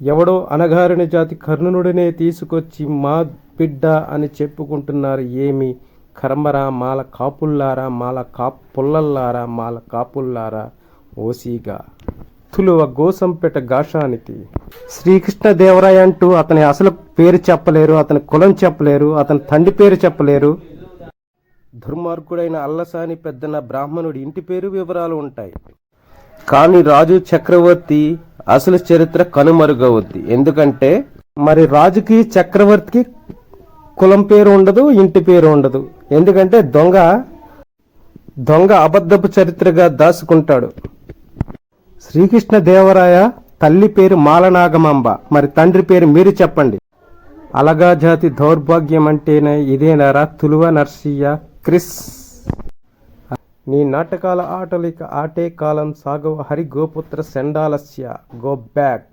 ఎవడో అనగారిన జాతి కర్ణుడినే తీసుకొచ్చి మా బిడ్డ అని చెప్పుకుంటున్నారు. ఏమి కర్మరా మాల కాపుల్లారా, మాల పుల్లల్లారా, మాల కాపుల్లారా, ఓసీగా తులువ గోసంపేట గాషానికి. శ్రీకృష్ణదేవరాయ అంటూ అతని అసలు పేరు చెప్పలేరు, అతని కులం చెప్పలేరు, అతని తండ్రి పేరు చెప్పలేరు. దుర్మార్గుడైన అల్లసాని పెద్దన బ్రాహ్మణుడి ఇంటి పేరు వివరాలు ఉంటాయి. కానీ రాజు చక్రవర్తి అసలు చరిత్ర కనుమరుగవుద్ది. ఎందుకంటే మరి రాజుకి చక్రవర్తికి కులం పేరు ఉండదు, ఇంటి పేరు ఉండదు. ఎందుకంటే దొంగ అబద్ధపు చరిత్రగా దాచుకుంటాడు. శ్రీకృష్ణదేవరాయ తల్లి పేరు మాలనాగమాంబ, మరి తండ్రి పేరు మీరు చెప్పండి. అలగా జాతి దౌర్భాగ్యం అంటేనే ఇదేనారా తులువ నర్సయ్య క్రిస్. నీ నాటకాల ఆటలిక ఆటే కాలం సాగవ హరి గోపుత్ర సెండాలస్య. Go back.